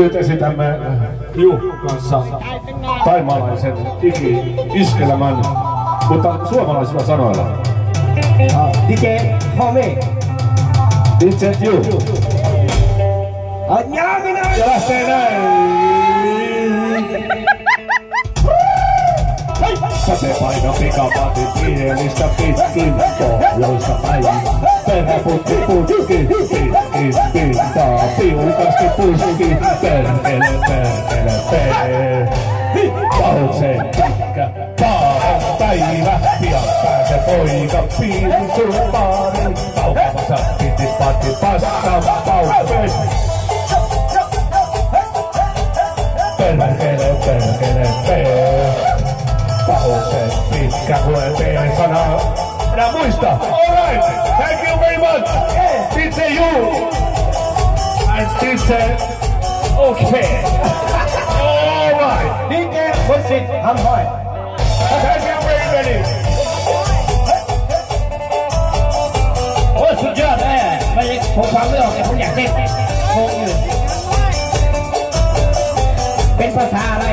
Nyt esitämme Juhon kanssa taimalaisen iskelmän, mutta suomalaisilla sanoilla. DJ Tommy. DJ Juh. Ja lähtee näin. Satepaino pikapati pienistä pitkin pohjoista päin. Perheputti putki, pitkin pintaa, piukasti puski, perkele. Pauksen pitkä, pahan päivä, pian pääsee poika piirin turpaarin. Paukkamassa piti pasta paukkeet. Perkele. Pauksen pitkä, luen teidän sanaa. Minä muista. Alright, thank you very much. DJ Juh. And DJ okay. Alright. DJ what's it? I'm fine. Thank you very much. โอ้สุดยอดแม่ไม่ผมฟังไม่ออกแต่ผมอยากเต้นงงอยู่เป็นภาษาอะไร